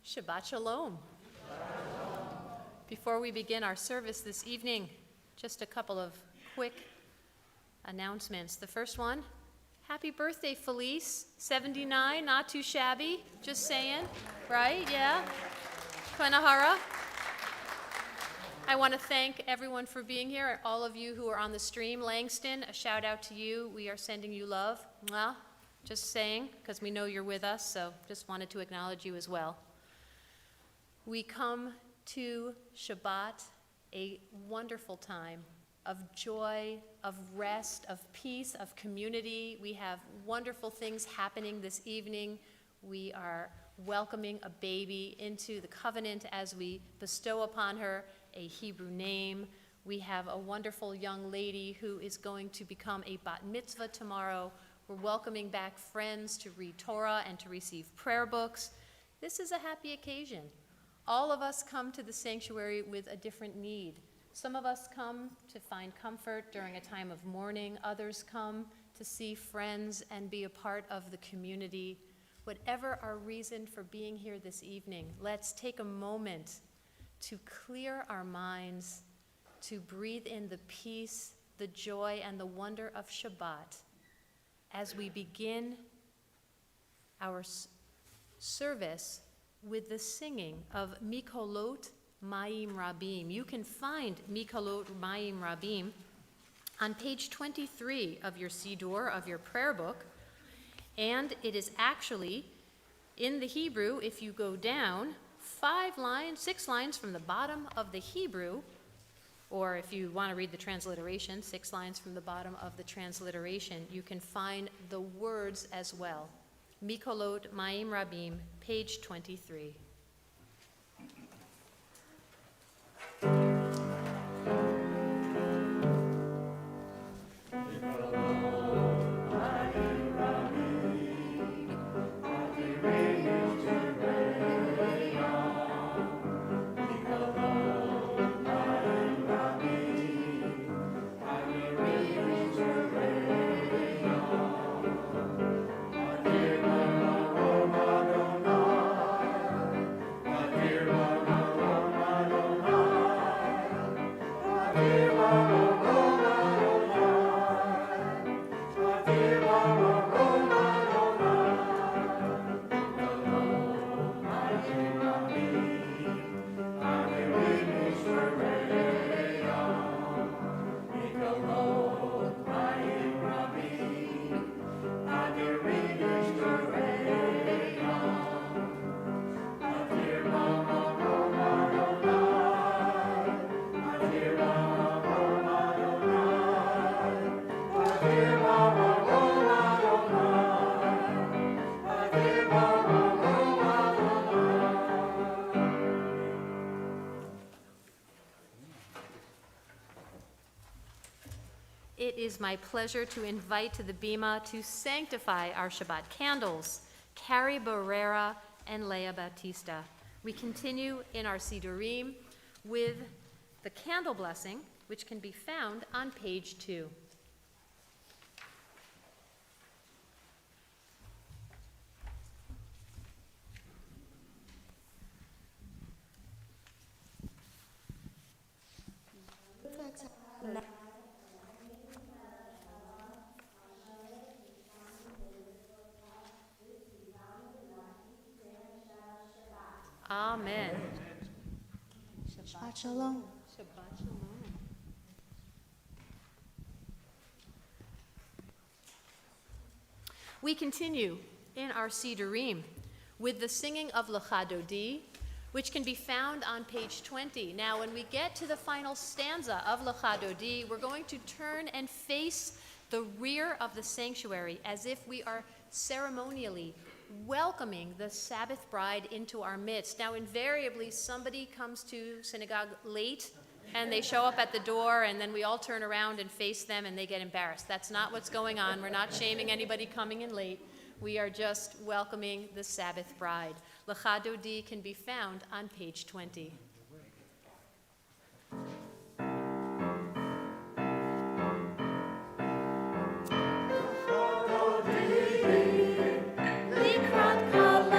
Shabbat Shalom. Before we begin our service this evening, just a couple of quick announcements. The first one, happy birthday, Felice. 79, not too shabby, just saying, right? Yeah. Kwanahara. I want to thank everyone for being here, all of you who are on the stream. Langston, a shout out to you. We are sending you love. Mwah. Just saying, because we know you're with us, so just wanted to acknowledge you as well. We come to Shabbat, a wonderful time of joy, of rest, of peace, of community. We have wonderful things happening this evening. We are welcoming a baby into the covenant as we bestow upon her a Hebrew name. We have a wonderful young lady who is going to become a bat mitzvah tomorrow. We're welcoming back friends to read Torah and to receive prayer books. This is a happy occasion. All of us come to the sanctuary with a different need. Some of us come to find comfort during a time of mourning. Others come to see friends and be a part of the community. Whatever our reason for being here this evening, let's take a moment to clear our minds, to breathe in the peace, the joy, and the wonder of Shabbat as we begin our service with the singing of Mikolot Mayim Rabim. You can find Mikolot Mayim Rabim on page 23 of your Siddur, of your prayer book, and it is actually in the Hebrew, if you go down 6 lines from the bottom of the Hebrew, or if you want to read the transliteration, 6 lines from the bottom of the transliteration, you can find the words as well. Mikolot Mayim Rabim, page 23. It is my pleasure to invite to the Bima to sanctify our Shabbat candles, Carrie Barrera and Leah Bautista. We continue in our Siddurim with the candle blessing, which can be found on page 2. Amen. Shabbat Shalom. Shabbat Shalom. We continue in our Siddurim with the singing of Lecha Dodi, which can be found on page 20. Now, when we get to the final stanza of Lecha Dodi, we're going to turn and face the rear of the sanctuary as if we are ceremonially welcoming the Sabbath bride into our midst. Now, invariably, somebody comes to synagogue late, and they show up at the door, and then we all turn around and face them, and they get embarrassed. That's not what's going on. We're not shaming anybody coming in late. We are just welcoming the Sabbath bride. Lecha Dodi can be found on page 20. Likrat kala,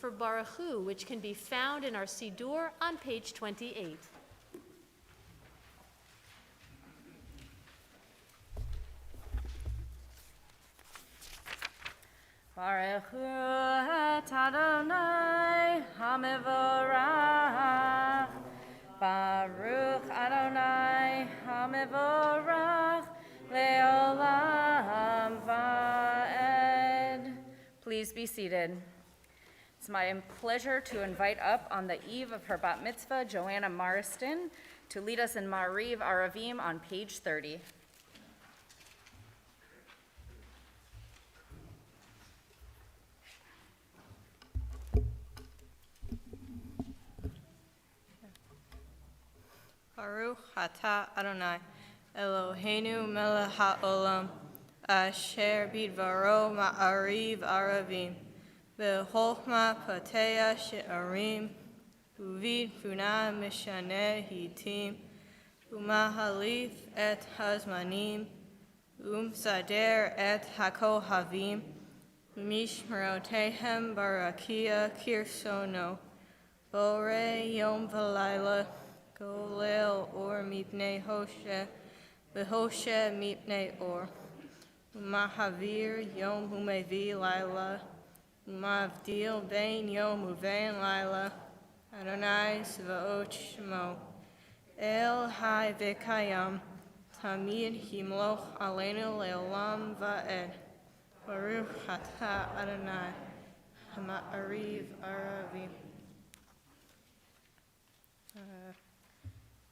for Baruch Hu, which can be found in our Siddur on page 28. Baruch Hu et Adonai HaMevorach. Baruch Adonai HaMevorach Leolam Va'ed. Please be seated. It's my pleasure to invite up on the eve of her bat mitzvah, Joanna Marston, to lead us in Ma'ariv Aravim on page 30. Baruch atah Adonai, Eloheinu melech haolam, asher bidvaro ma'ariv aravim, b'chokhmah pateah she'arim, uvid funah mishaneh hitim, umahalif et hazmanim, sader et hakohavim, mishmerotehem barakia kirsono, borei yom v'layla, Golel or mipnei Hoshe, behoshe mipnei or. Mahavir yom humevi laila, mavdil bein yom uvein laila. Adonai Sevaot Shemo, El Hai Vekayam, Tamid Himloch Aleinu Leolam Va'ed. Baruch Atah Adonai, Ma'ariv Aravim.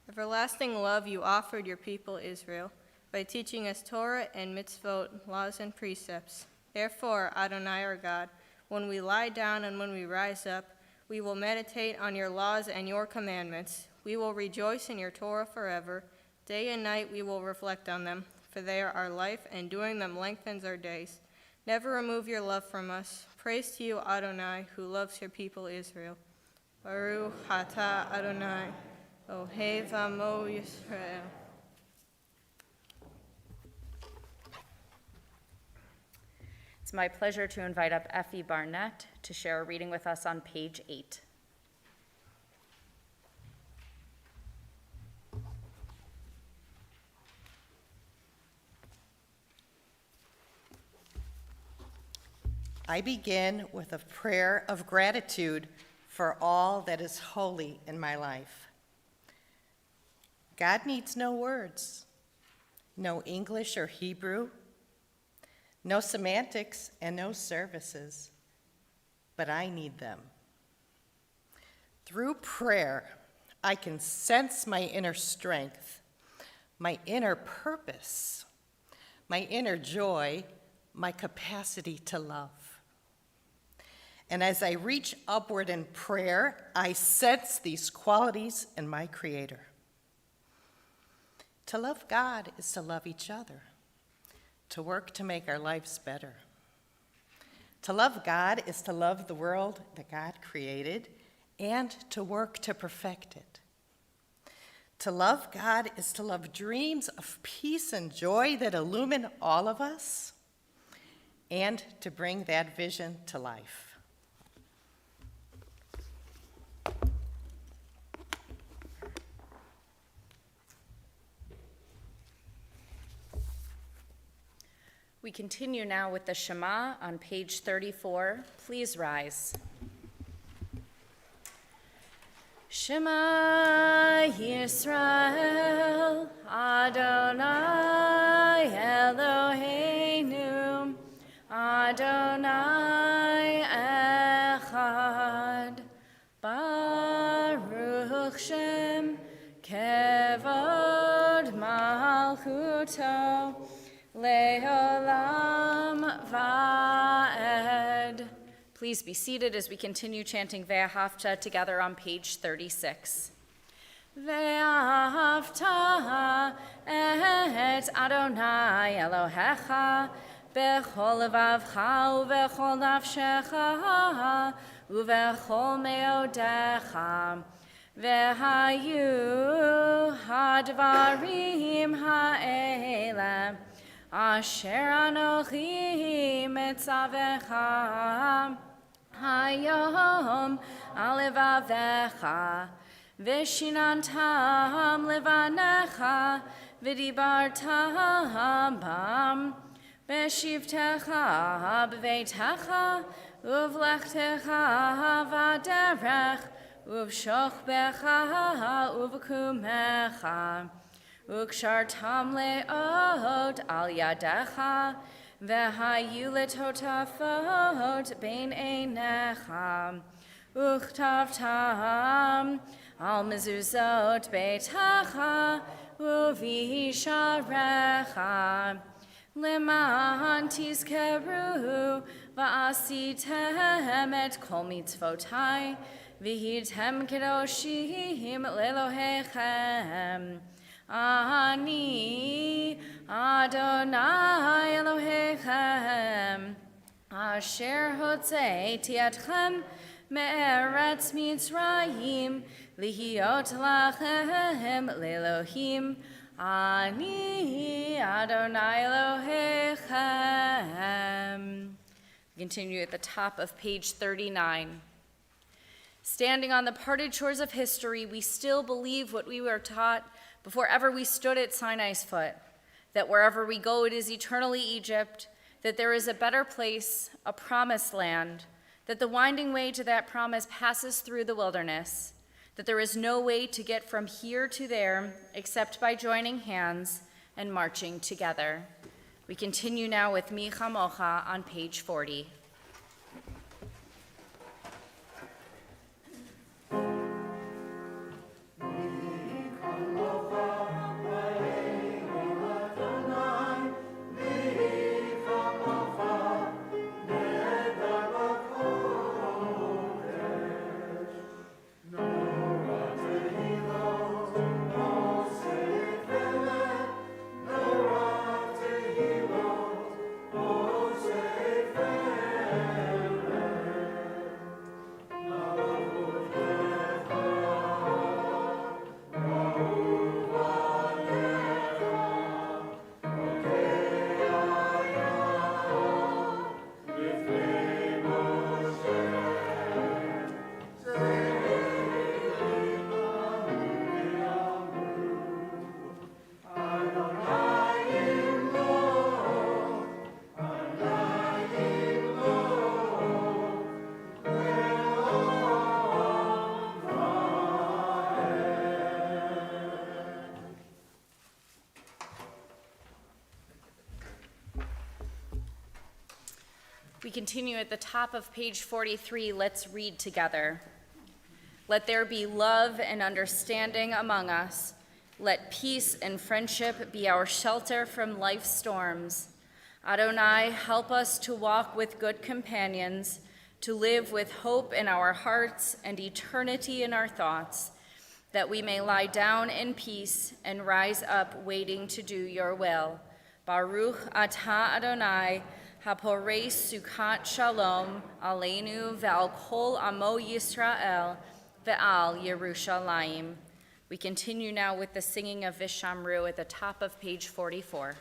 Everlasting love you offered your people Israel by teaching us Torah and mitzvot, laws and precepts. Therefore, Adonai our God, when we lie down and when we rise up, we will meditate on your laws and your commandments. We will rejoice in your Torah forever. Day and night we will reflect on them, for they are our life, and doing them lengthens our days. Never remove your love from us. Praise to you, Adonai, who loves your people Israel. Baruch atah Adonai, Ohev Amo Yisrael. It's my pleasure to invite up Effie Barnett to share a reading with us on page 8. I begin with a prayer of gratitude for all that is holy in my life. God needs no words, no English or Hebrew, no semantics and no services, but I need them. Through prayer, I can sense my inner strength, my inner purpose, my inner joy, my capacity to love. And as I reach upward in prayer, I sense these qualities in my Creator. To love God is to love each other, to work to make our lives better. To love God is to love the world that God created and to work to perfect it. To love God is to love dreams of peace and joy that illumine all of us and to bring that vision to life. We continue now with the Shema on page 34. Please rise. Shema Yisrael, Adonai Eloheinu, Adonai Echad, Baruch Shem, Kevod Malchuto, Leolam Va'ed. Please be seated as we continue chanting Ve'ahavta together on page 36. Ve'ahavta et Adonai Elohecha b'chol levavcha u'v'chol nafshecha u'v'chol me'odecha ve'hayu hadvarim ha'elem Asher Anochi Mitzavecha hayom al levavecha, v'shinantam levanecha, v'dibartam bam, v'shivtecha b'veitecha, uvlechtecha v'aderech, uvshochbecha uvkumecha, ukshartam leot al yadecha, v'hayu letotafot bein einecha, uchtavtam al mezuzot beitacha, uvisharecha, leman tizkeru va'asitem et kol mitzvotai, v'hitem kedoshim lelohechem. Ani Adonai Elohechem, asher hotzeiti etchem me'eretz Mitzrayim, lihiot lachem le'elohim. Ani Adonai Elohechem. We continue at the top of page 39. Standing on the parted shores of history, we still believe what we were taught before ever we stood at Sinai's foot, that wherever we go it is eternally Egypt, that there is a better place, a promised land, that the winding way to that promise passes through the wilderness, that there is no way to get from here to there except by joining hands and marching together. We continue now with Mi Chamocha on page 40. We continue at the top of page 43. Let's read together. Let there be love and understanding among us. Let peace and friendship be our shelter from life's storms. Adonai, help us to walk with good companions, to live with hope in our hearts and eternity in our thoughts, that we may lie down in peace and rise up waiting to do your will. Baruch atah Adonai, haporei sukkot shalom aleinu ve'al kol amo Yisrael ve'al Yerushalayim. We continue now with the singing of Vishamru at the top of page 44.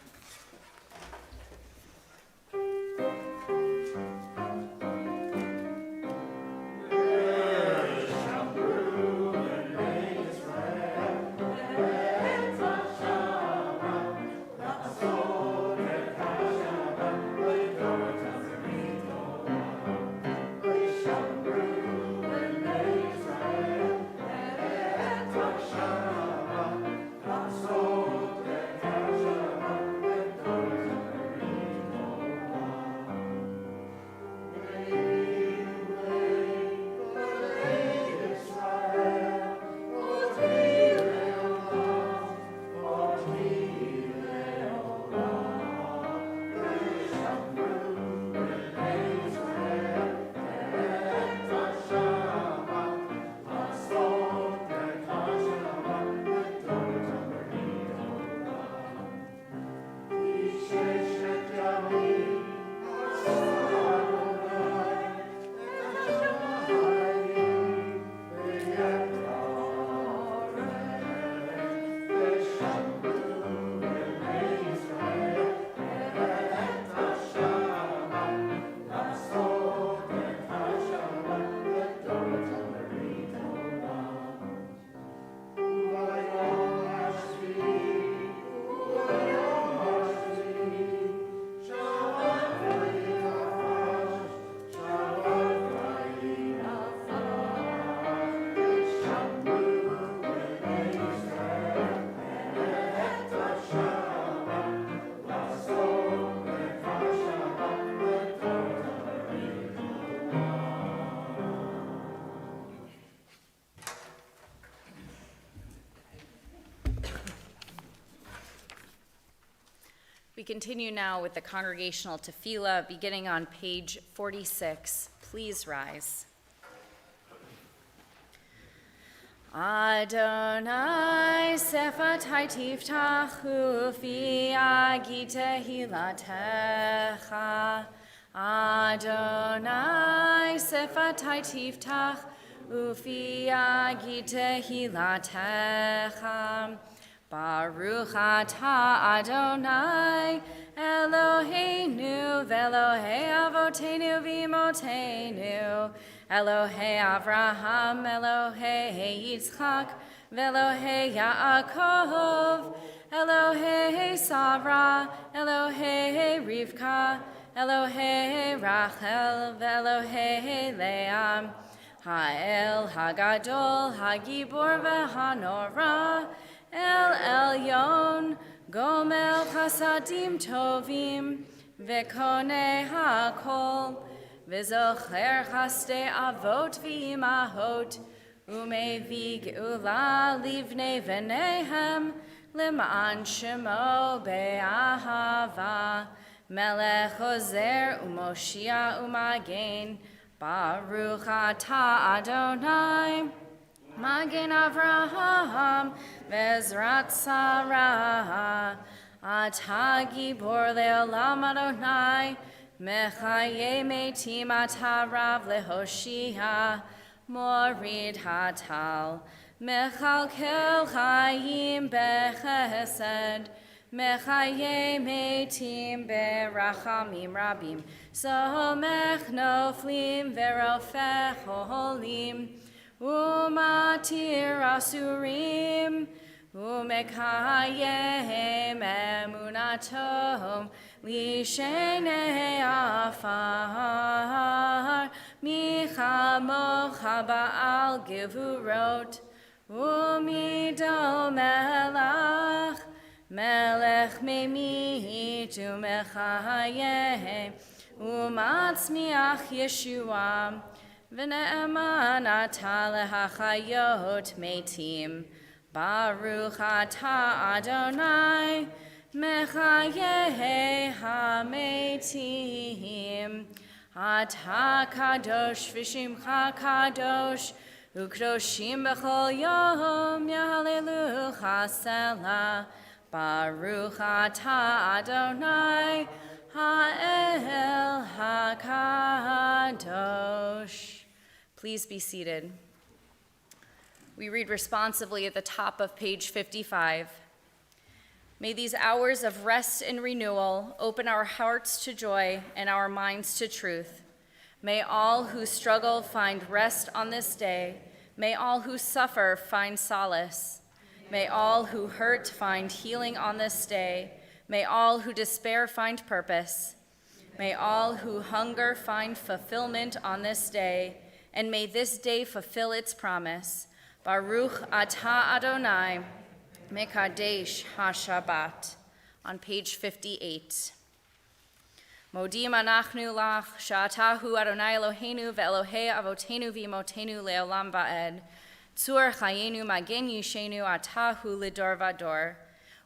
We continue now with the congregational tefillah, beginning on page 46. Please rise. Adonai sefatai tiftach ufi agi tehilatecha. Adonai sefatai tiftach ufi agi tehilatecha. Baruch atah Adonai Eloheinu ve'Elohei avotenu v'imotenu Elohei Avraham, Elohei Yitzchak, ve'Elohei Yaakov, Elohei Sarah, Elohei Rivka, Elohei Rachel, ve'Elohei Leah, Ha'el Hagadol, Hagibor ve'Hanora, El Elyon, Gomel Chasadim Tovim, Ve'Konei HaKol, V'zocher chaste avot v'imahot, u'mevi geula livnei v'neihem, l'ma'an shemo be'ahava, melech ozer u'moshia u'magen, Baruch atah Adonai, Magen Avraham, Vezrat Sarah, Atah Gibor le'olam Adonai, Mechaye metim atarav lehoshia, morid hatal, mechalkel chayim bechesed, mechaye metim berachamim rabim, somech noflim verofech holim, umatir asurim, umekayem emunatom, Lishenei afar, michamocha ba'al gevurot, umido melach, melech memit umechayeh, umatzmiach Yeshua, v'ne'eman atah lehachayot metim, Baruch atah Adonai, Mechaye hametim, Atah kadosh v'shimcha kadosh, Ukdoshim b'chol yom yahalelucha selah, Baruch atah Adonai, Ha'el HaKadosh. Please be seated. We read responsively at the top of page 55. May these hours of rest and renewal open our hearts to joy and our minds to truth. May all who struggle find rest on this day. May all who suffer find solace. May all who hurt find healing on this day. May all who despair find purpose. May all who hunger find fulfillment on this day. And may this day fulfill its promise. Baruch atah Adonai, Mekadesh HaShabbat, on page 58. Modim anachnu lach, sha'atahu Adonai Eloheinu ve'Elohei avotenu v'imotenu le'olam va'ed, tzur chayenu magen yishenu atahu lidor vador.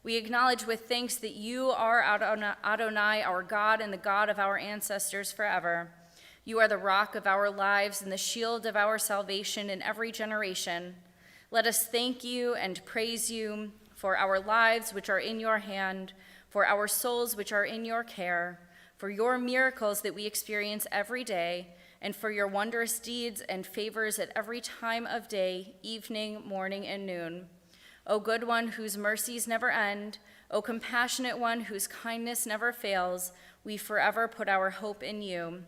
We acknowledge with thanks that you are Adonai, our God and the God of our ancestors forever. You are the rock of our lives and the shield of our salvation in every generation. Let us thank you and praise you for our lives which are in your hand, for our souls which are in your care, for your miracles that we experience every day, and for your wondrous deeds and favors at every time of day, evening, morning, and noon. O good one whose mercies never end, O compassionate one whose kindness never fails, we forever put our hope in you.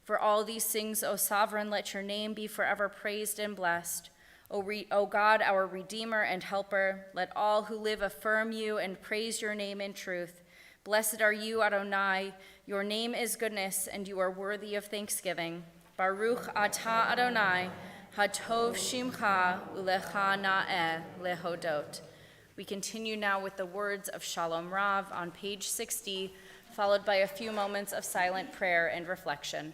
For all these things, O sovereign, let your name be forever praised and blessed. O God, our Redeemer and Helper, let all who live affirm you and praise your name in truth. Blessed are you, Adonai. Your name is goodness, and you are worthy of thanksgiving. Baruch atah Adonai, hatov shimcha ulecha na'eh lehodot. We continue now with the words of Shalom Rav on page 60, followed by a few moments of silent prayer and reflection.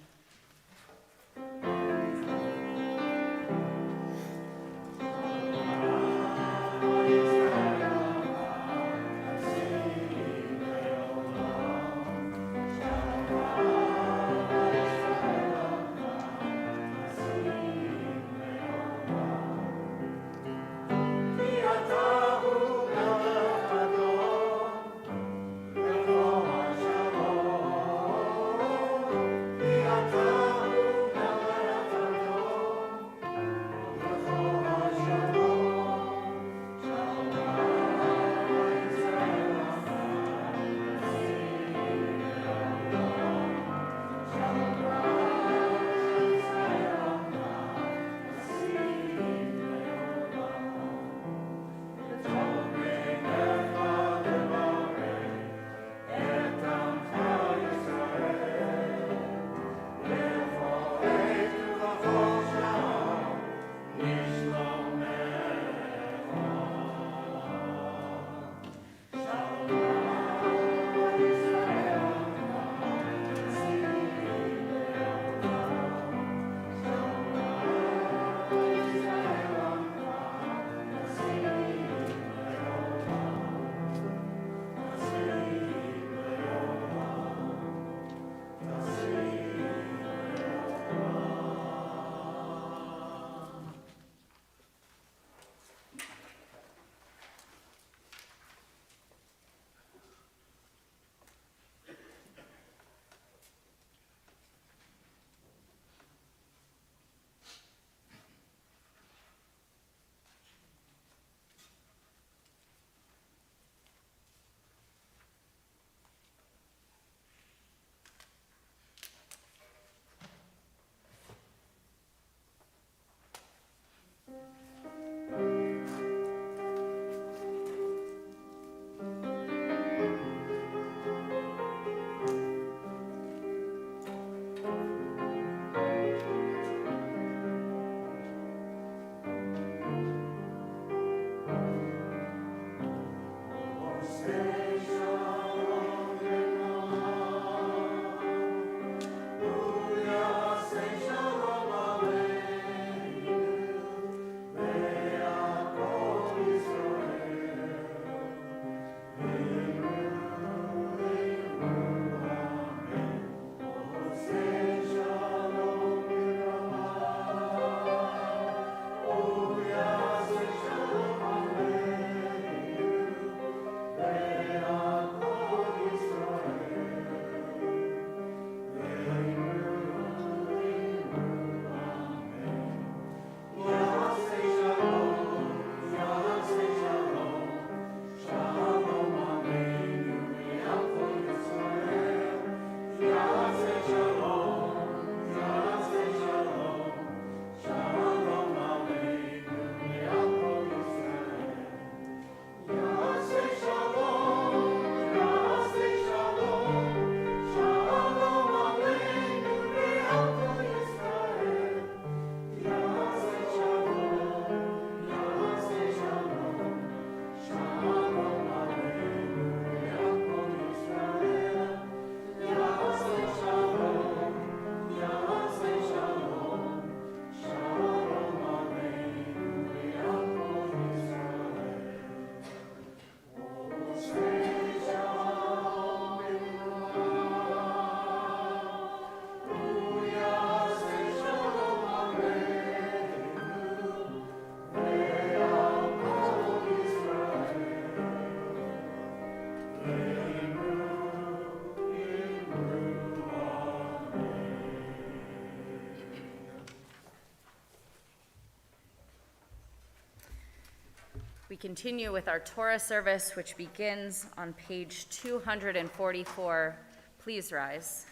We continue with our Torah service, which begins on page 244. Please rise.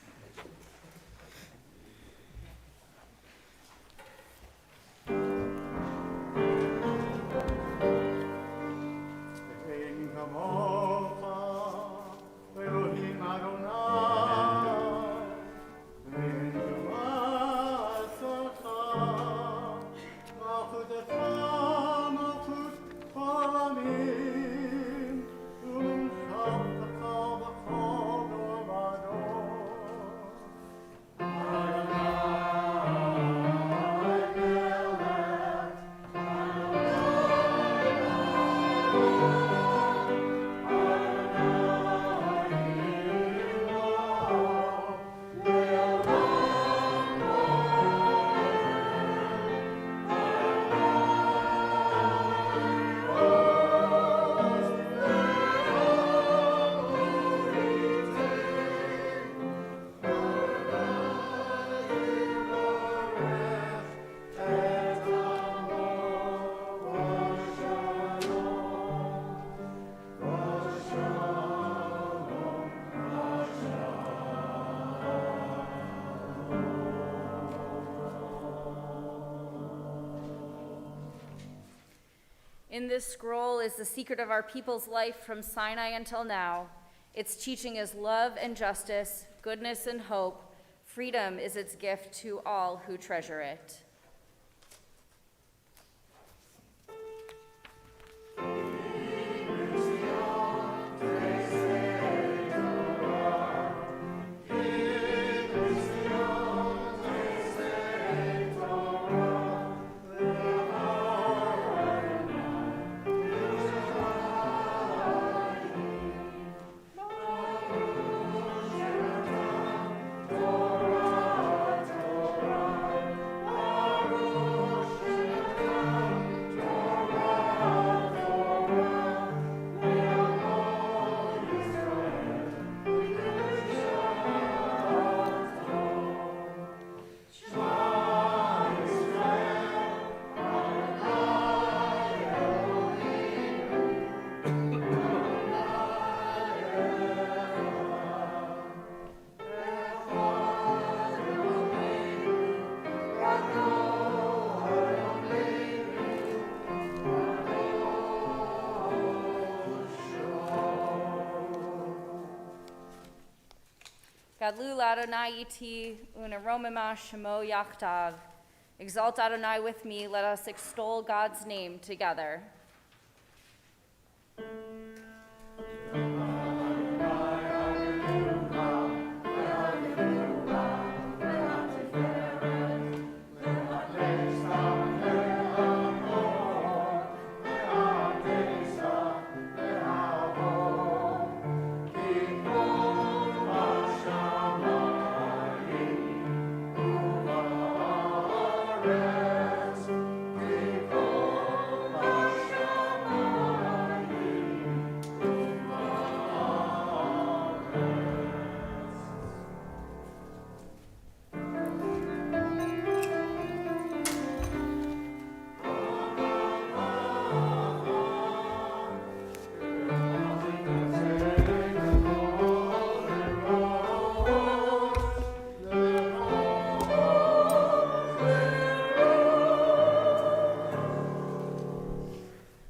In this scroll is the secret of our people's life from Sinai until now. Its teaching is love and justice, goodness and hope. Freedom is its gift to all who treasure it. Gadlu Adonai iti unaromima shemo yachtav. Exalt Adonai with me, let us extol God's name together.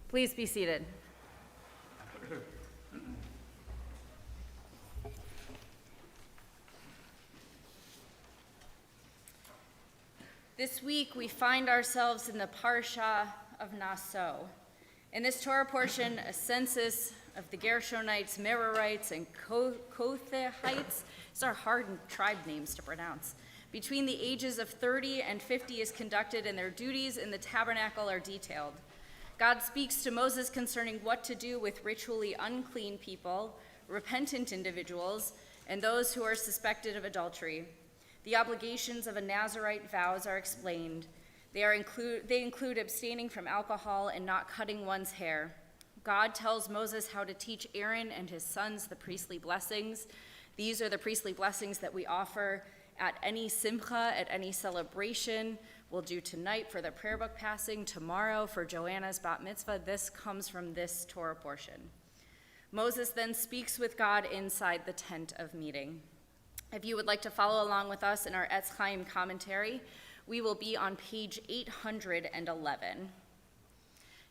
Please be seated. This week we find ourselves in the Parsha of Naso. In this Torah portion, a census of the Gershonites, Merarites, and Kohathites, these are hard tribe names to pronounce, between the ages of 30 and 50 is conducted, and their duties in the tabernacle are detailed. God speaks to Moses concerning what to do with ritually unclean people, repentant individuals, and those who are suspected of adultery. The obligations of a Nazirite vows are explained. They include abstaining from alcohol and not cutting one's hair. God tells Moses how to teach Aaron and his sons the priestly blessings. These are the priestly blessings that we offer at any simcha, at any celebration, we'll do tonight for the prayer book passing, tomorrow for Joanna's bat mitzvah. This comes from this Torah portion. Moses then speaks with God inside the tent of meeting. If you would like to follow along with us in our Etz Chaim commentary, we will be on page 811.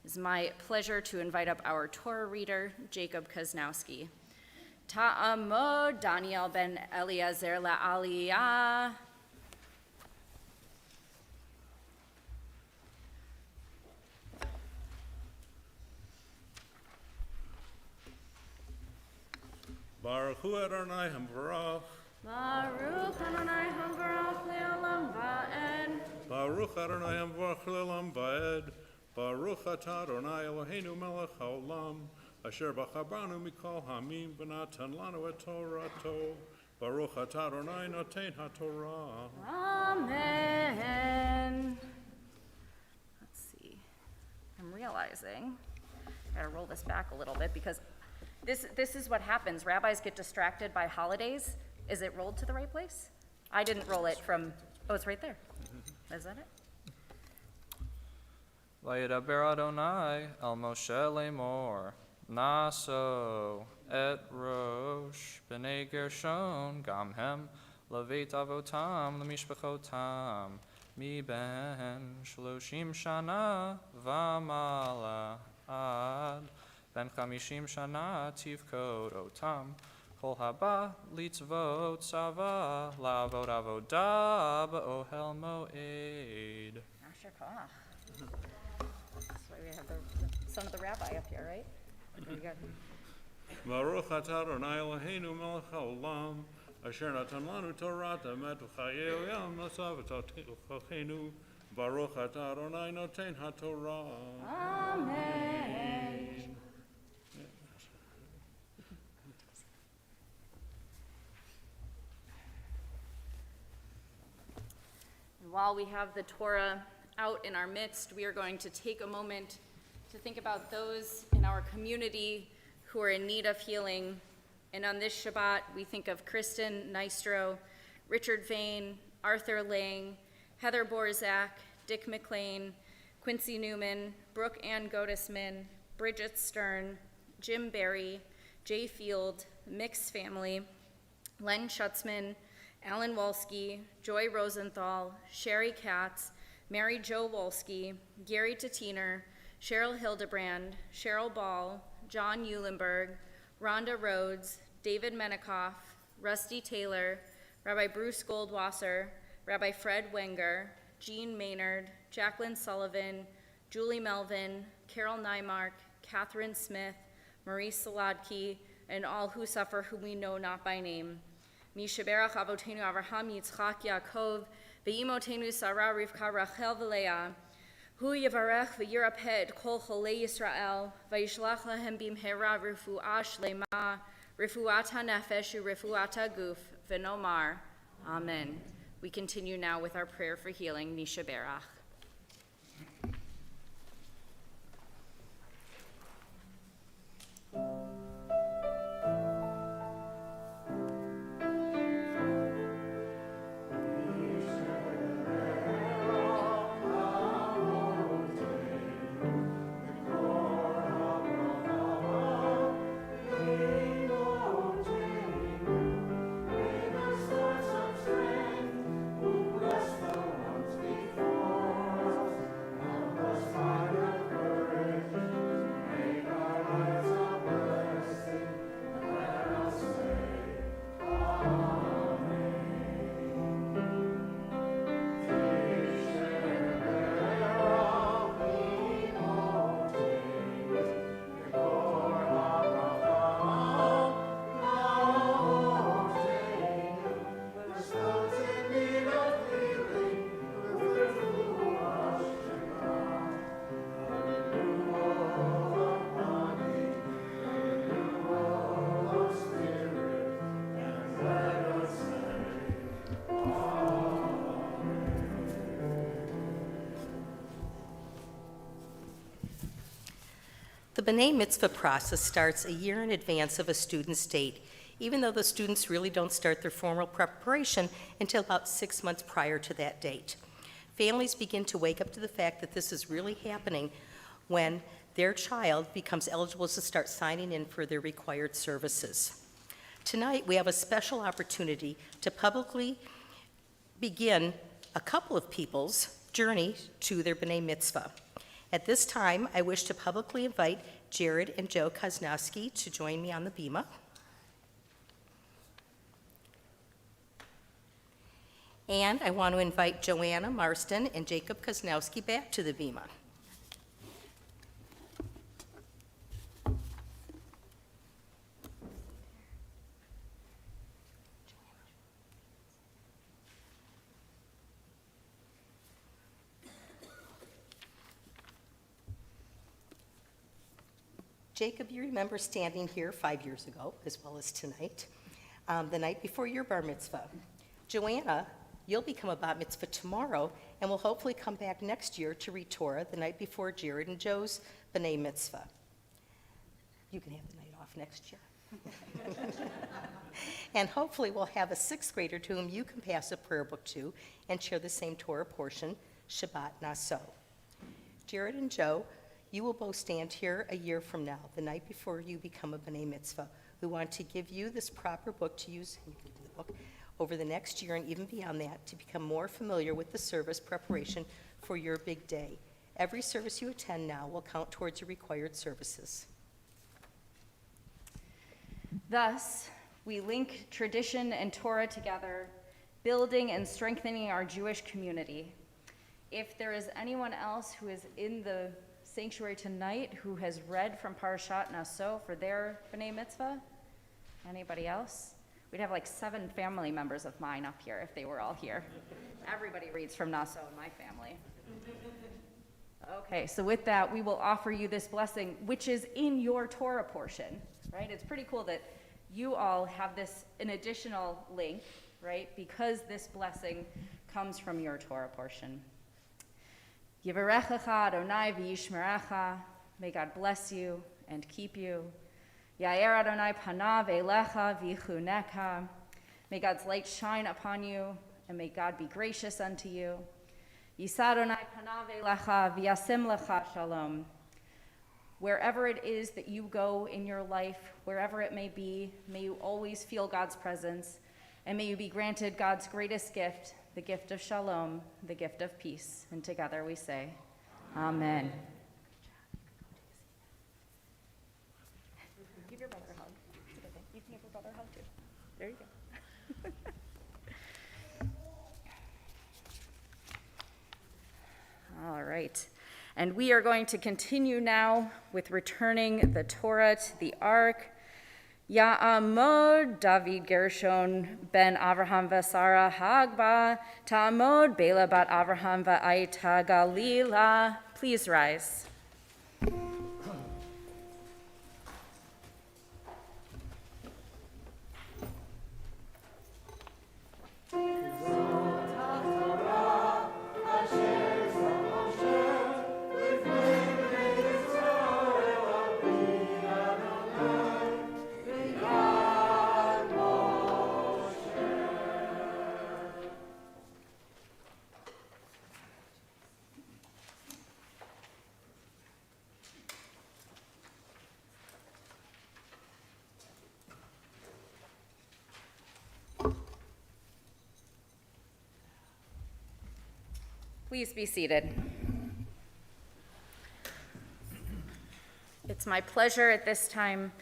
It's my pleasure to invite up our Torah reader, Jacob Kaznowski. Ta'amo Daniel ben Eliezer la'aliyah. Baruch Hu Adonai Hamvarach. Baruch Adonai Hamvarach le'olam va'ed. Baruch Adonai Hamvarach le'olam va'ed. Baruch atah Adonai Eloheinu melech haolam. Asher b'chabanu mikol hamim v'natan lanu et Torato. Baruch atah Adonai noten haTorah. Amen. Let's see. I'm realizing, I gotta roll this back a little bit because this is what happens. Rabbis get distracted by holidays. Is it rolled to the right place? I didn't roll it from, oh, it's right there. Is that it? Vayedaber Adonai al Moshe lemor, Naso et Rosh b'nei Gershon gam hem leveit avotam lemishpachotam mi ben shloshim shana v'mala ad ben chamishim shana tivkod otam kol haba litzvot tzava lavod avodah b'ohel moed. Asher koach. That's why we have the son of the rabbi up here, right? Okay, good. Baruch atah Adonai Eloheinu melech haolam. Asher natan lanu Torah emet v'chayei olam nasav v'tochenu. Baruch atah Adonai noten haTorah. Amen. And while we have the Torah out in our midst, we are going to take a moment to think about those in our community who are in need of healing. And on this Shabbat, we think of Kristen Nystro, Richard Vane, Arthur Lang, Heather Borzak, Dick McLean, Quincy Newman, Brooke Ann Godesman, Bridget Stern, Jim Berry, Jay Field, Mick's family, Len Schutzman, Alan Wolski, Joy Rosenthal, Sherry Katz, Mary Jo Wolski, Gary Tatiner, Cheryl Hildebrand, Cheryl Ball, John Eulenberg, Rhonda Rhodes, David Menikoff, Rusty Taylor, Rabbi Bruce Goldwasser, Rabbi Fred Wenger, Jean Maynard, Jacqueline Sullivan, Julie Melvin, Carol Nymark, Catherine Smith, Marie Saladki, and all who suffer whom we know not by name. Mishaberach Avotenu Avraham Yitzchak Yaakov, Ve'imotenu Sarah Rivka Rachel V'Leah, Hu Yivarech V'Yirapeh Kol Cholei Yisrael, V'Yishlach Lahem Bimhera Refuah Shlema, Refuata Nefesh Refuata Guf, V'Nomar. Amen. We continue now with our prayer for healing, Mishaberach. The B'nai Mitzvah process starts a year in advance of a student's date, even though the students really don't start their formal preparation until about 6 months prior to that date. Families begin to wake up to the fact that this is really happening when their child becomes eligible to start signing in for their required services. Tonight, we have a special opportunity to publicly begin a couple of people's journey to their B'nai Mitzvah. At this time, I wish to publicly invite Jared and Joe Koznowski to join me on the bima. And I want to invite Joanna Marston and Jacob Koznowski back to the bima. Jacob, you remember standing here 5 years ago, as well as tonight, the night before your bar mitzvah. Joanna, you'll become a bat mitzvah tomorrow, and will hopefully come back next year to read Torah the night before Jared and Joe's b'nai mitzvah. You can have the night off next year. And hopefully we'll have a sixth grader to whom you can pass a prayer book to and share the same Torah portion, Shabbat Naso. Jared and Joe, you will both stand here a year from now, the night before you become a b'nai mitzvah. We want to give you this proper book to use, and you can do the book, over the next year and even beyond that, to become more familiar with the service preparation for your big day. Every service you attend now will count towards your required services. Thus, we link tradition and Torah together, building and strengthening our Jewish community. If there is anyone else who is in the sanctuary tonight who has read from Parashat Naso for their B'nai Mitzvah, anybody else? We'd have like 7 family members of mine up here if they were all here. Everybody reads from Naso in my family. Okay, so with that, we will offer you this blessing, which is in your Torah portion, right? It's pretty cool that you all have this, an additional link, right? Because this blessing comes from your Torah portion. Yivarechecha Adonai v'yishmerecha. May God bless you and keep you. Yair Adonai panav elecha v'yichuneka. May God's light shine upon you, and may God be gracious unto you. Yisa Adonai panav elecha v'yasim lecha shalom. Wherever it is that you go in your life, wherever it may be, may you always feel God's presence, and may you be granted God's greatest gift, the gift of shalom, the gift of peace. And together we say, Amen. Give your brother a hug. You can give your brother a hug too. There you go. All right. And we are going to continue now with returning the Torah to the Ark. Ya'amod David Gershon ben Avraham v'Sara Hagba, Ta'amod Bela bat Avraham v'Aita Galila. Please rise. Please be seated. It's my pleasure at this time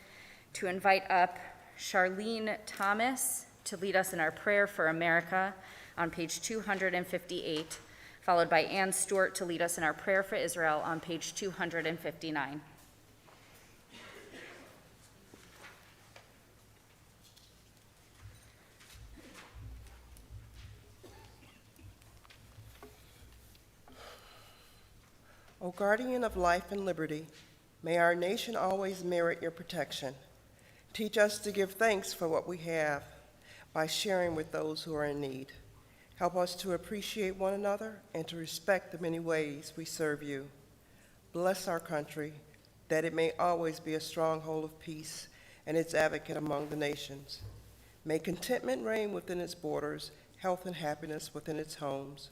to invite up Charlene Thomas to lead us in our prayer for America on page 258, followed by Ann Stewart to lead us in our prayer for Israel on page 259. O guardian of life and liberty, may our nation always merit your protection. Teach us to give thanks for what we have by sharing with those who are in need. Help us to appreciate one another and to respect the many ways we serve you. Bless our country, that it may always be a stronghold of peace and its advocate among the nations. May contentment reign within its borders, health and happiness within its homes.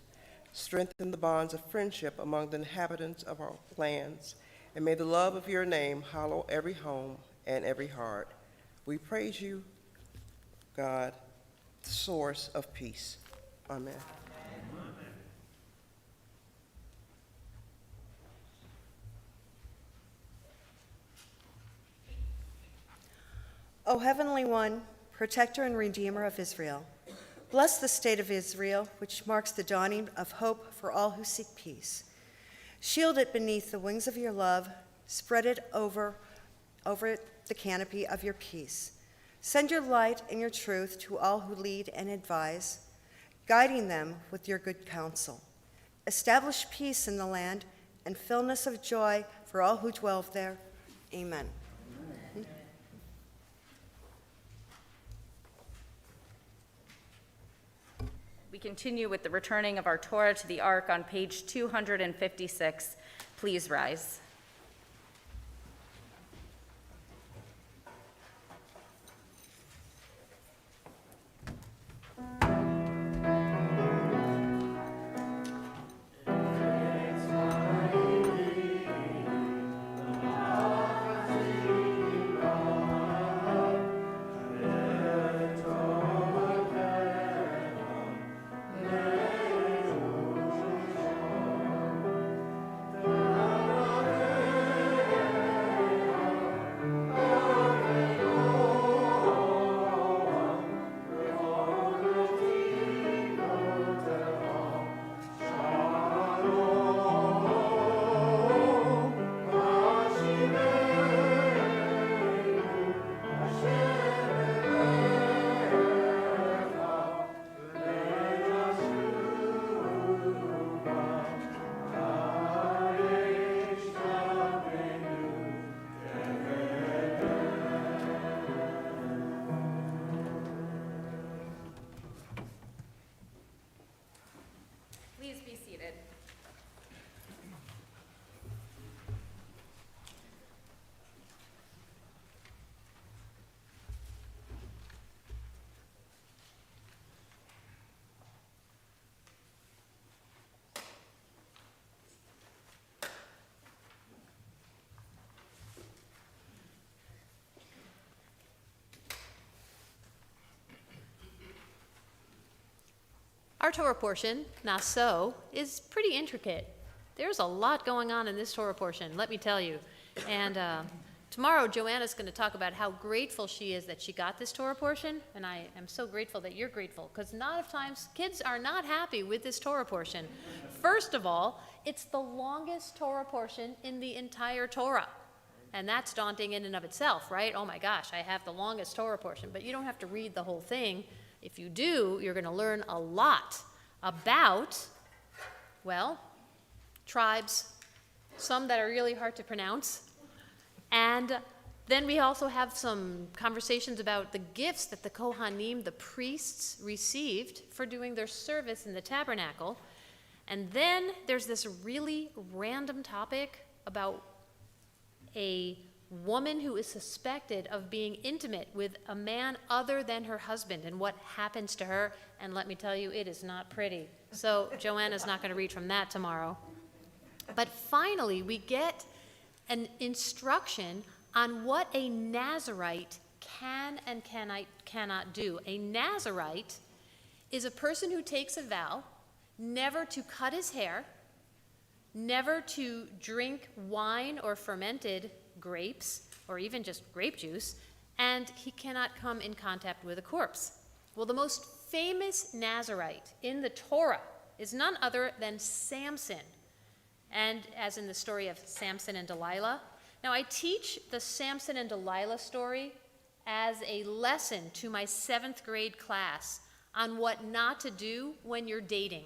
Strengthen the bonds of friendship among the inhabitants of our lands, and may the love of your name hallow every home and every heart. We praise you, God, the source of peace. Amen. O Heavenly One, protector and redeemer of Israel, bless the state of Israel, which marks the dawning of hope for all who seek peace. Shield it beneath the wings of your love, spread it over the canopy of your peace. Send your light and your truth to all who lead and advise, guiding them with your good counsel. Establish peace in the land and fullness of joy for all who dwell there. Amen. We continue with the returning of our Torah to the Ark on page 256. Please rise. Please be seated. Our Torah portion, Naso, is pretty intricate. There's a lot going on in this Torah portion, let me tell you. And tomorrow, Joanna's going to talk about how grateful she is that she got this Torah portion, and I am so grateful that you're grateful, because a lot of times kids are not happy with this Torah portion. First of all, it's the longest Torah portion in the entire Torah. And that's daunting in and of itself, right? Oh my gosh, I have the longest Torah portion, but you don't have to read the whole thing. If you do, you're going to learn a lot about, well, tribes, some that are really hard to pronounce. And then we also have some conversations about the gifts that the Kohanim, the priests, received for doing their service in the tabernacle. And then there's this really random topic about a woman who is suspected of being intimate with a man other than her husband and what happens to her. And let me tell you, it is not pretty. So Joanna's not going to read from that tomorrow. But finally, we get an instruction on what a Nazirite can and cannot do. A Nazirite is a person who takes a vow never to cut his hair, never to drink wine or fermented grapes, or even just grape juice, and he cannot come in contact with a corpse. Well, the most famous Nazirite in the Torah is none other than Samson, and as in the story of Samson and Delilah. Now, I teach the Samson and Delilah story as a lesson to my 7th grade class on what not to do when you're dating.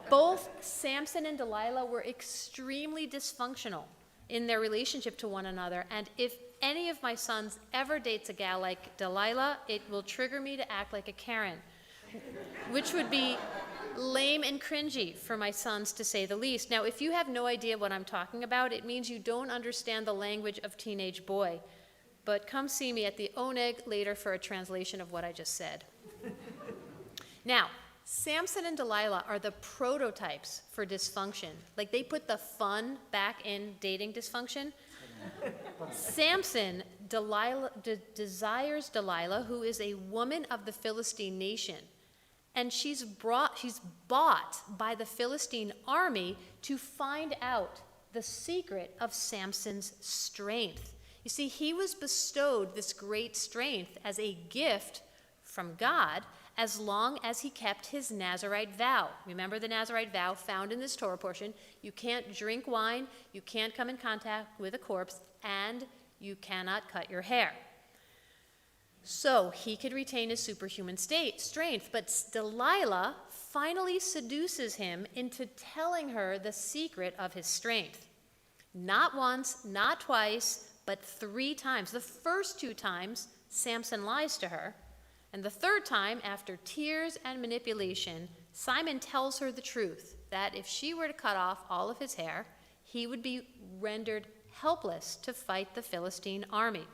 Both Samson and Delilah were extremely dysfunctional in their relationship to one another, and if any of my sons ever dates a gal like Delilah, it will trigger me to act like a Karen, which would be lame and cringy for my sons, to say the least. Now, if you have no idea what I'm talking about, it means you don't understand the language of teenage boy. But come see me at the Oneg later for a translation of what I just said. Now, Samson and Delilah are the prototypes for dysfunction. Like, they put the fun back in dating dysfunction. Samson desires Delilah, who is a woman of the Philistine nation. And she's bought by the Philistine army to find out the secret of Samson's strength. You see, he was bestowed this great strength as a gift from God as long as he kept his Nazirite vow. Remember the Nazirite vow found in this Torah portion. You can't drink wine, you can't come in contact with a corpse, and you cannot cut your hair. So he could retain his superhuman strength, but Delilah finally seduces him into telling her the secret of his strength. Not once, not twice, but 3 times. The first 2 times, Samson lies to her. And the 3rd time, after tears and manipulation, Simon tells her the truth, that if she were to cut off all of his hair, he would be rendered helpless to fight the Philistine army.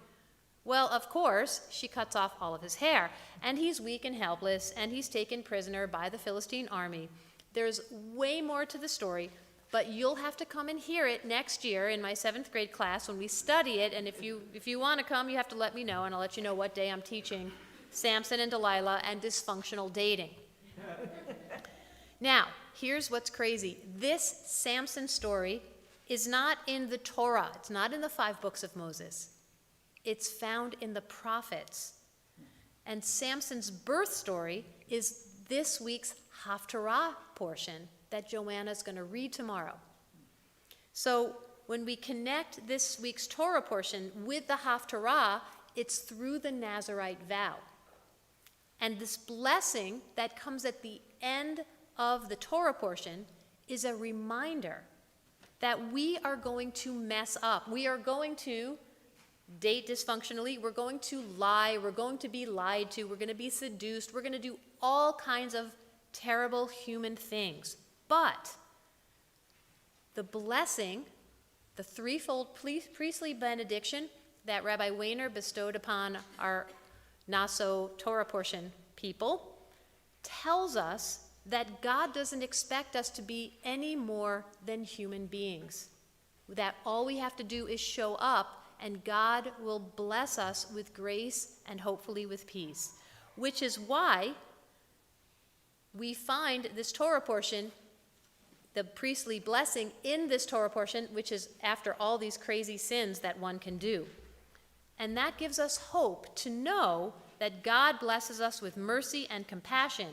Well, of course, she cuts off all of his hair, and he's weak and helpless, and he's taken prisoner by the Philistine army. There's way more to the story, but you'll have to come and hear it next year in my 7th grade class when we study it, and if you want to come, you have to let me know, and I'll let you know what day I'm teaching Samson and Delilah and dysfunctional dating. Now, here's what's crazy. This Samson story is not in the Torah. It's not in the 5 books of Moses. It's found in the prophets. And Samson's birth story is this week's Haftarah portion that Joanna's going to read tomorrow. So when we connect this week's Torah portion with the Haftarah, it's through the Nazirite vow. And this blessing that comes at the end of the Torah portion is a reminder that we are going to mess up. We are going to date dysfunctionally. We're going to lie. We're going to be lied to. We're going to be seduced. We're going to do all kinds of terrible human things. But the blessing, the threefold priestly benediction that Rabbi Weiner bestowed upon our Naso Torah portion people, tells us that God doesn't expect us to be any more than human beings. That all we have to do is show up, and God will bless us with grace and hopefully with peace. Which is why we find this Torah portion, the priestly blessing in this Torah portion, which is after all these crazy sins that one can do. And that gives us hope to know that God blesses us with mercy and compassion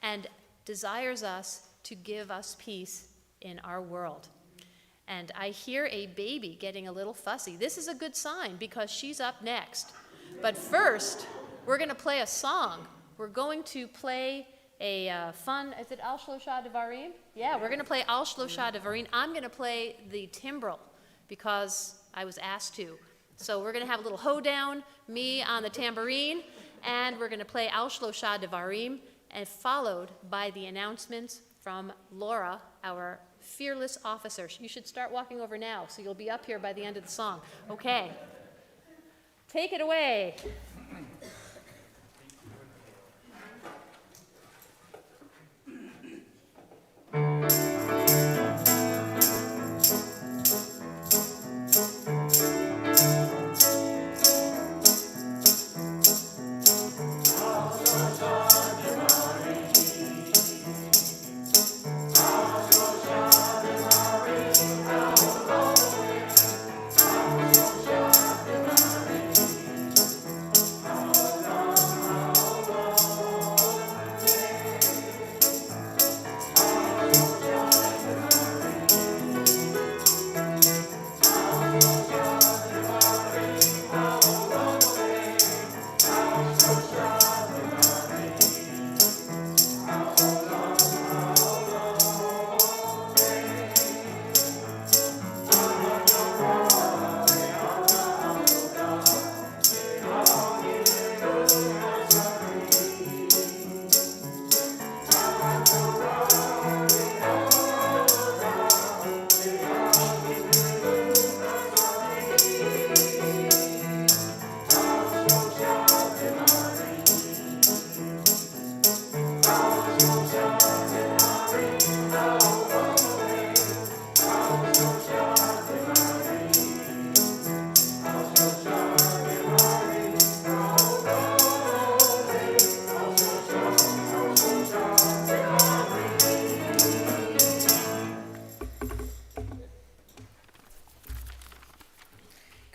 and desires us to give us peace in our world. And I hear a baby getting a little fussy. This is a good sign because she's up next. But first, we're going to play a song. We're going to play a fun, is it Al Shlosha Devarim? Yeah, we're going to play Al Shlosha Devarim. I'm going to play the timbrel because I was asked to. So we're going to have a little hoedown, me on the tambourine, and we're going to play Al Shlosha Devarim, and followed by the announcements from Laura, our fearless officer. You should start walking over now, so you'll be up here by the end of the song. Okay. Take it away.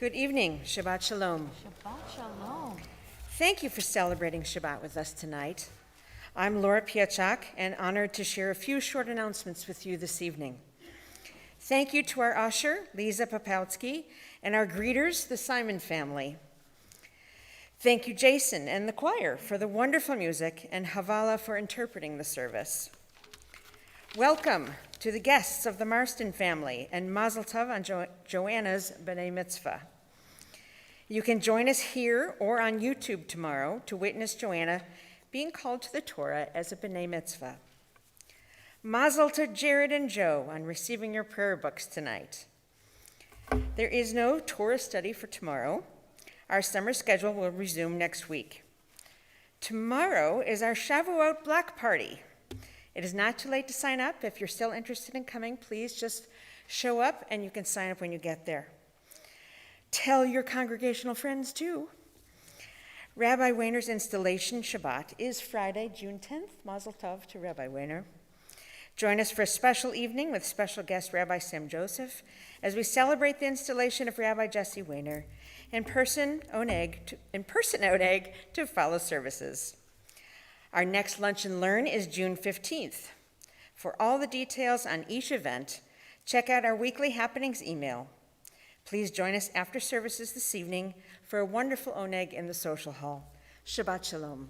Good evening, Shabbat Shalom. Shabbat Shalom. Thank you for celebrating Shabbat with us tonight. I'm Laura Piachak and honored to share a few short announcements with you this evening. Thank you to our usher, Lisa Popowski, and our greeters, the Simon family. Thank you, Jason and the choir, for the wonderful music, and Havala for interpreting the service. Welcome to the guests of the Marston family, and Mazel Tov on Joanna's B'nai Mitzvah. You can join us here or on YouTube tomorrow to witness Joanna being called to the Torah as a B'nai Mitzvah. Mazel to Jared and Joe on receiving your prayer books tonight. There is no Torah study for tomorrow. Our summer schedule will resume next week. Tomorrow is our Shavuot Block Party. It is not too late to sign up. If you're still interested in coming, please just show up and you can sign up when you get there. Tell your congregational friends too. Rabbi Wehner's installation Shabbat is Friday, June 10th. Mazel Tov to Rabbi Wehner. Join us for a special evening with special guest Rabbi Sam Joseph as we celebrate the installation of Rabbi Jesse Wehner in person oneg to follow services. Our next Lunch and Learn is June 15th. For all the details on each event, check out our weekly happenings email. Please join us after services this evening for a wonderful oneg in the social hall. Shabbat Shalom.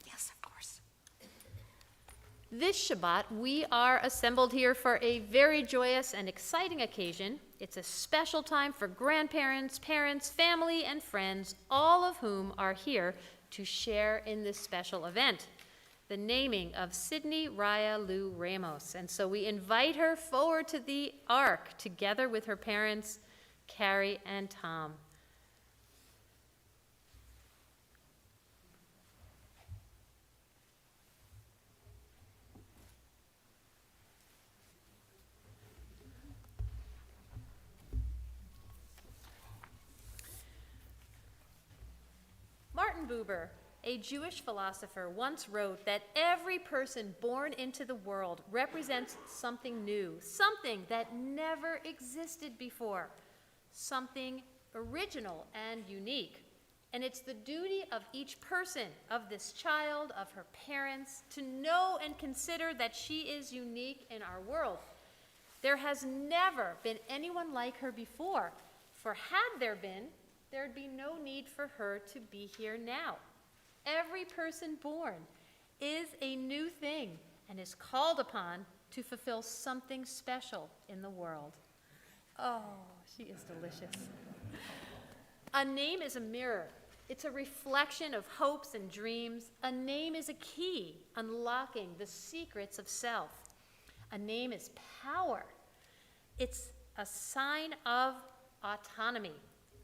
Yes, of course. This Shabbat, we are assembled here for a very joyous and exciting occasion. It's a special time for grandparents, parents, family, and friends, all of whom are here to share in this special event, the naming of Sydney Raya Lou Ramos. And so we invite her forward to the ark together with her parents, Carrie and Tom. Martin Buber, a Jewish philosopher, once wrote that every person born into the world represents something new, something that never existed before, something original and unique. And it's the duty of each person, of this child, of her parents, to know and consider that she is unique in our world. There has never been anyone like her before, for had there been, there'd be no need for her to be here now. Every person born is a new thing and is called upon to fulfill something special in the world. Oh, she is delicious. A name is a mirror. It's a reflection of hopes and dreams. A name is a key, unlocking the secrets of self. A name is power. It's a sign of autonomy.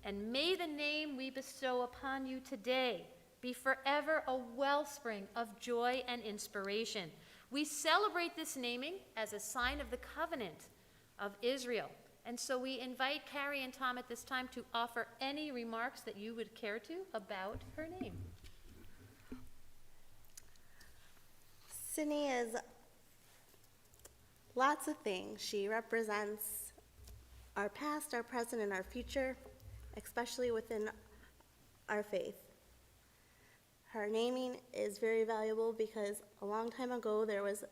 And may the name we bestow upon you today be forever a wellspring of joy and inspiration. We celebrate this naming as a sign of the covenant of Israel. And so we invite Carrie and Tom at this time to offer any remarks that you would care to about her name. Sydney is lots of things. She represents our past, our present, and our future, especially within our faith. Her naming is very valuable because a long time ago there was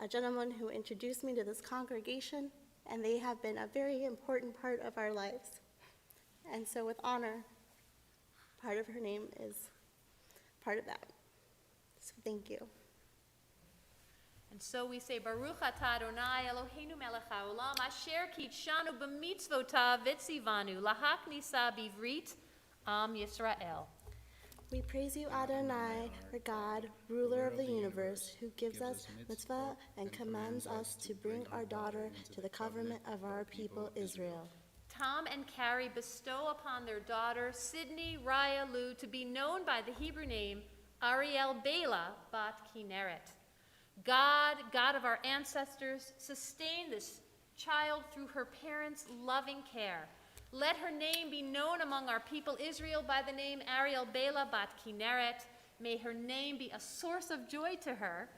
a gentleman who introduced me to this congregation, and they have been a very important part of our lives. And so with honor, part of her name is part of that. So thank you. And so we say, Baruch atah Adonai Eloheinu melech haolam, asher kitshanu b'mitzvotav v'tzivanu, lahaknisa bivrit am Yisrael. We praise you, Adonai, our God, ruler of the universe, who gives us mitzvah and commands us to bring our daughter to the covenant of our people, Israel. Tom and Carrie bestow upon their daughter, Sydney Raya Lou, to be known by the Hebrew name Ariel Bela Bat Kineret. God, God of our ancestors, sustain this child through her parents' loving care. Let her name be known among our people Israel by the name Ariel Bela Bat Kineret. May her name be a source of joy to her,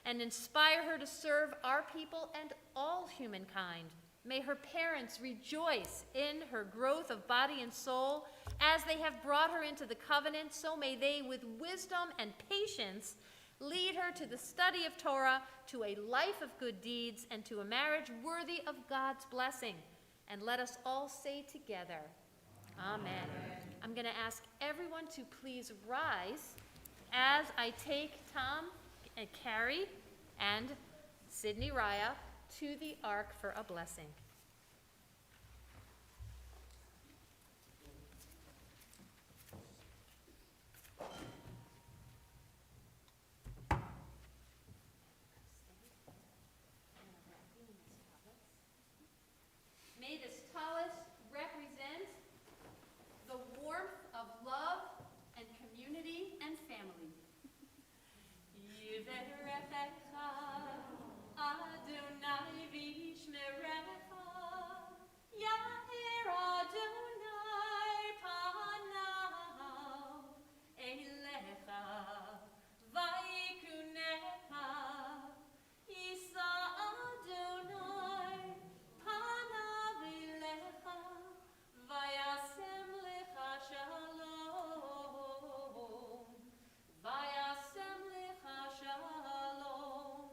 and inspire her to serve our people and all humankind. May her parents rejoice in her growth of body and soul. As they have brought her into the covenant, so may they, with wisdom and patience, lead her to the study of Torah, to a life of good deeds, and to a marriage worthy of God's blessing. And let us all say together, Amen. I'm going to ask everyone to please rise as I take Tom and Carrie and Sydney Raya to the ark for a blessing. May this tallis represent the warmth of love and community and family. Yizerecha, Adonai v'yishmerecha, Ya'er Adonai panav elecha, v'yikunecha, Yisa Adonai panav elecha, v'yasem lecha shalom, v'yasem lecha shalom.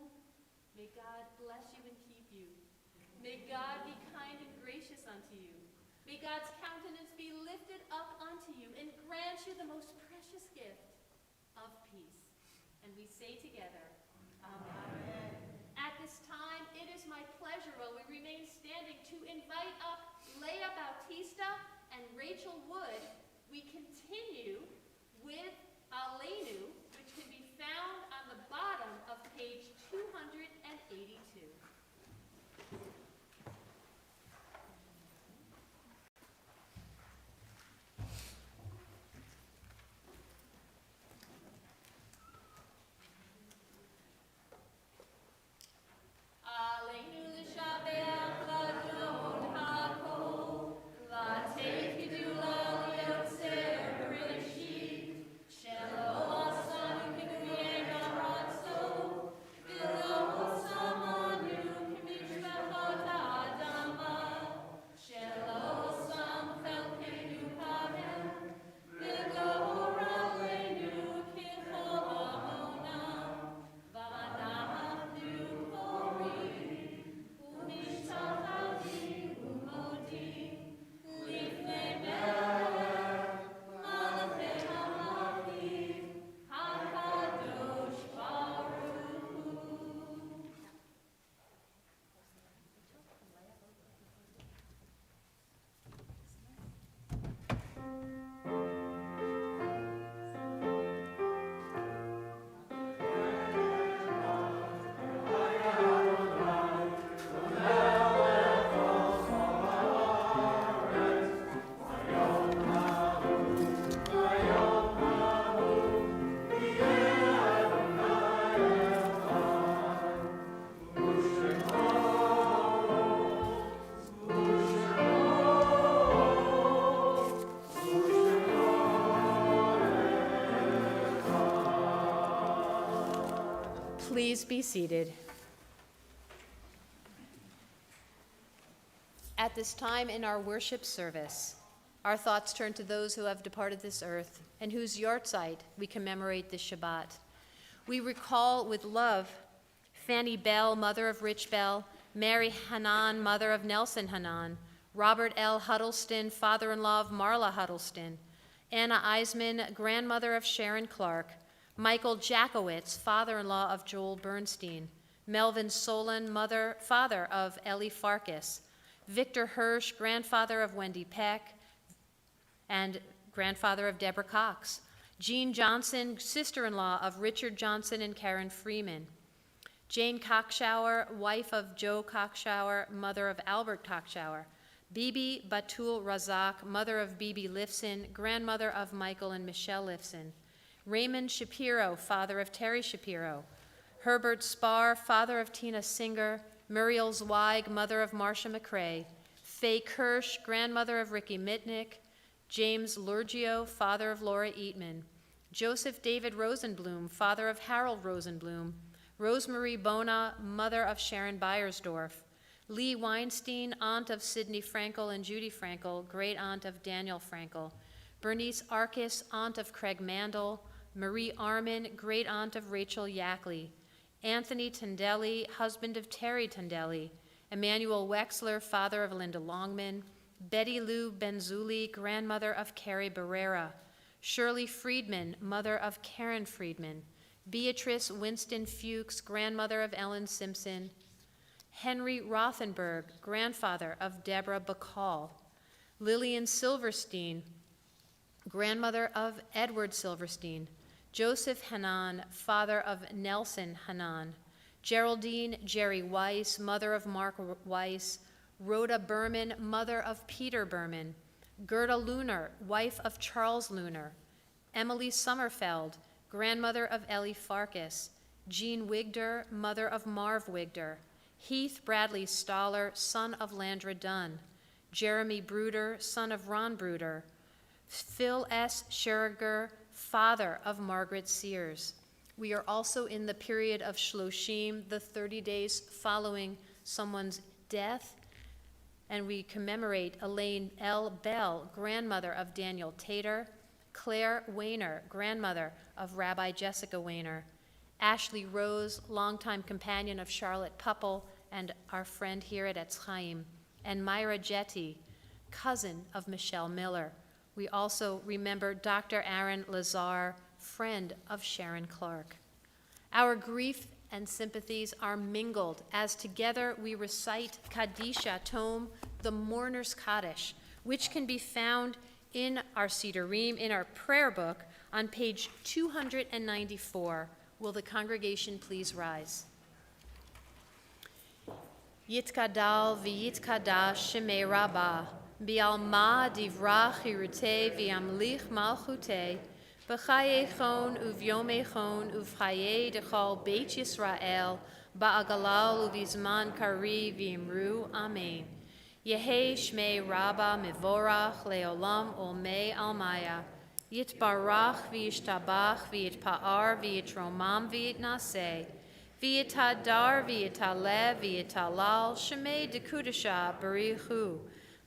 May God bless you and keep you. May God be kind and gracious unto you. May God's countenance be lifted up unto you and grant you the most precious gift of peace. And we say together, Amen. At this time, it is my pleasure, while we remain standing, to invite up Leah Bautista and Rachel Wood. We continue with Aleinu, which can be found on the bottom of page 282. Aleinu l'shabeach l'adon hakol, v'atei gidula liotzer bereshit, shelo asanu k'nuyei ha'ratzo, v'lo samanu k'mishpachot ha'adama, shelo sam chelkeinu hahem, v'gor aleinu k'chol ha'onam, v'anahnu korim, u'mishtachavim u'modim, lifnei melech malachei hamalachim, hakadosh baruch hu. Please be seated. At this time in our worship service, our thoughts turn to those who have departed this earth and whose yahrzeit we commemorate this Shabbat. We recall with love Fanny Bell, mother of Rich Bell, Mary Hanan, mother of Nelson Hanan, Robert L. Huddleston, father-in-law of Marla Huddleston, Anna Eisman, grandmother of Sharon Clark, Michael Jackowitz, father-in-law of Joel Bernstein, Melvin Solon, father of Ellie Farkas, Victor Hirsch, grandfather of Wendy Peck, and grandfather of Deborah Cox, Jean Johnson, sister-in-law of Richard Johnson and Karen Freeman, Jane Cockshauer, wife of Joe Cockshauer, mother of Albert Cockshauer, Bibi Batul Razak, mother of Bibi Lifson, grandmother of Michael and Michelle Lifson, Raymond Shapiro, father of Terry Shapiro, Herbert Spar, father of Tina Singer, Muriel Zweig, mother of Marcia McCrae, Faye Kirsch, grandmother of Ricky Mitnick, James Lurgio, father of Laura Eatman, Joseph David Rosenblum, father of Harold Rosenblum, Rosemarie Bona, mother of Sharon Beiersdorf. Lee Weinstein, aunt of Sidney Frankel and Judy Frankel, great aunt of Daniel Frankel. Bernice Arkis, aunt of Craig Mandel. Marie Armin, great aunt of Rachel Yackley. Anthony Tendelli, husband of Terry Tendelli. Emmanuel Wexler, father of Linda Longman. Betty Lou Benzuli, grandmother of Carrie Barrera. Shirley Friedman, mother of Karen Friedman. Beatrice Winston Fuchs, grandmother of Ellen Simpson. Henry Rothenberg, grandfather of Deborah Bacall. Lillian Silverstein, grandmother of Edward Silverstein. Joseph Hanan, father of Nelson Hanan. Geraldine Jerry Weiss, mother of Mark Weiss. Rhoda Berman, mother of Peter Berman. Gerda Lunar, wife of Charles Lunar. Emily Sommerfeld, grandmother of Ellie Farkas. Jean Wigder, mother of Marv Wigder. Heath Bradley Stoller, son of Landra Dunn. Jeremy Bruder, son of Ron Bruder. Phil S. Scheriger, father of Margaret Sears. We are also in the period of Shloshim, the 30 days following someone's death, and we commemorate Elaine L. Bell, grandmother of Daniel Tater, Claire Weiner, grandmother of Rabbi Jessica Weiner, Ashley Rose, longtime companion of Charlotte Pupple and our friend here at Etz Chaim, and Myra Jetty, cousin of Michelle Miller. We also remember Dr. Aaron Lazar, friend of Sharon Clark. Our grief and sympathies are mingled as together we recite Kadisha Tome, the Mourner's Kaddish, which can be found in our Sidurim, in our prayer book, on page 294. Will the congregation please rise? Yitkadal v'yitkadash shemei Rabbah, bi'alma divrach hirutei v'yamlich malchutei, b'chayei uvyomei uvchayei dechol Beit Yisrael, ba'agalal uvizman kari v'imru amen. Yehei shmei Rabbah mivorach leolam olmei almaya, yitbarach v'yishtabach v'yitpa'ar v'yitromam v'yitnaseh, v'yitadar v'yitalev v'yitalal shemei dekudasha barichu,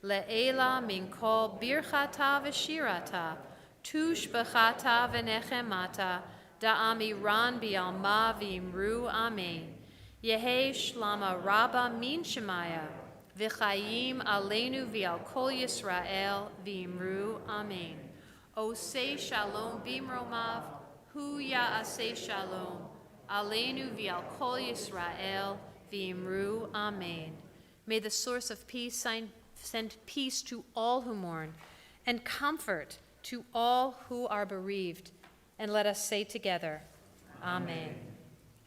le'ela min kol birchata v'shirata, tush b'chata v'nechemata, da'amiran bi'alma v'imru amen. Yehei shlama Rabbah min shemaya, v'chayim aleinu v'al kol Yisrael v'imru amen. Osei shalom bimromav, hu ya'aseh shalom, aleinu v'al kol Yisrael v'imru amen. May the source of peace send peace to all who mourn, and comfort to all who are bereaved. And let us say together, Amen.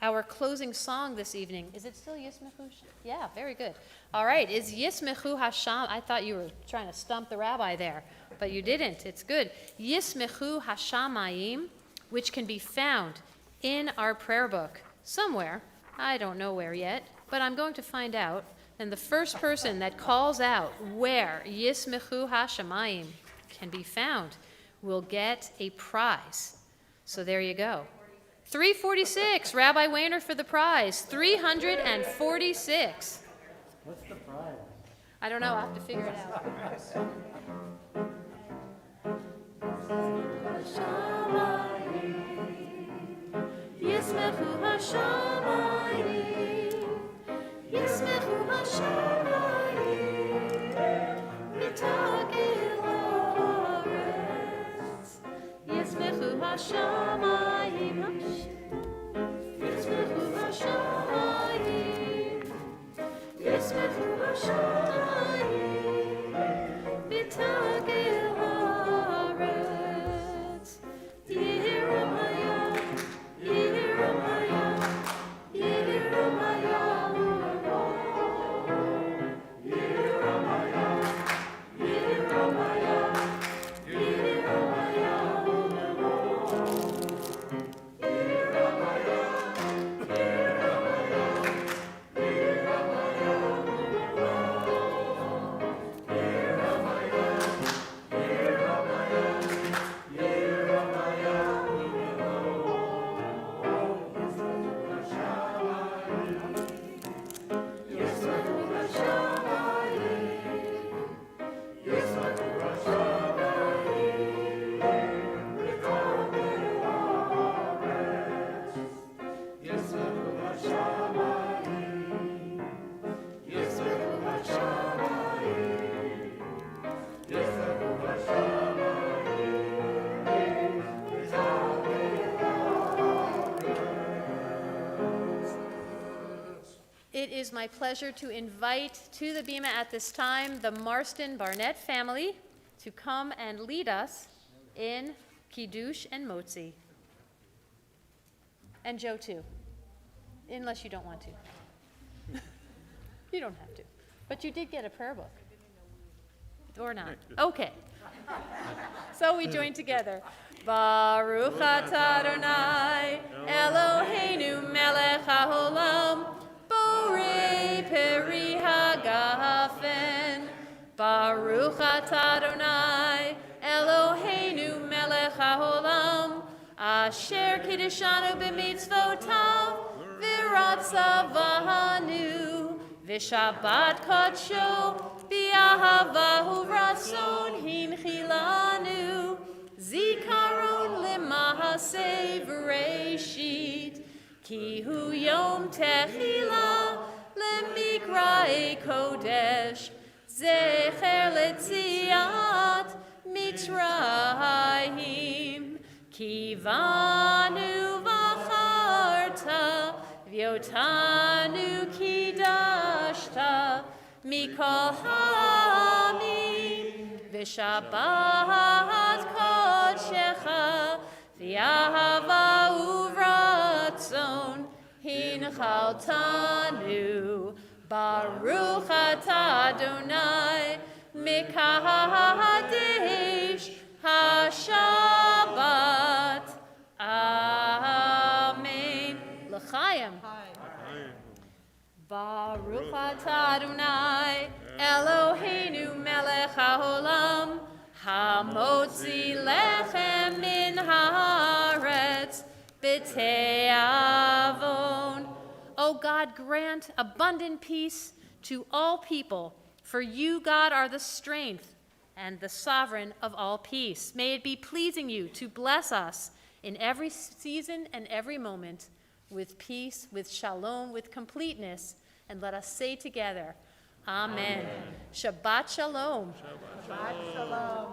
Our closing song this evening, is it still Yismechu? Yeah, very good. All right, is Yismechu Hasham? I thought you were trying to stump the rabbi there, but you didn't. It's good. Yismechu Hashamayim, which can be found in our prayer book somewhere. I don't know where yet, but I'm going to find out. And the first person that calls out where Yismechu Hashamayim can be found will get a prize. So there you go. 346, Rabbi Weiner for the prize. 346. What's the prize? I don't know, I'll have to figure it out. Yismechu Hashamayim, Yismechu Hashamayim, mitagil haaretz. Yismechu Hashamayim, Yismechu Hashamayim, Yismechu Hashamayim, mitagil haaretz. Yiram hayam, Yiram hayam, Yiram It is my pleasure to invite to the bima at this time the Marston Barnett family to come and lead us in Kiddush and Motzi. And Joe too, unless you don't want to. You don't have to. But you did get a prayer book. Or not. Okay. So we join together. Baruch atah Adonai Eloheinu melech haolam borei peri hagafen. Baruch atah Adonai Eloheinu melech haolam asher kiddeshanu b'mitzvotav v'ratzavanu v'shabbat kodsho b'ahavahu ratzon hinchilanu zikaron lemahaseh v'reishit ki hu yom tehila lemikrae kodesh zecher letziat mitzrayim kivanu v'acharta v'yotanu kidashta mikol hamim v'shabbat kodshecha v'yahava uvratzon hinchaltanu baruch atah Adonai mikadesh hashabbat. Amen. L'chaim. Baruch atah Adonai Eloheinu melech haolam hamotzi lechem min haaretz b'te'avon. O God, grant abundant peace to all people, for you, God, are the strength and the sovereign of all peace. May it be pleasing you to bless us in every season and every moment with peace, with shalom, with completeness, and let us say together, Amen. Shabbat shalom. Shabbat shalom.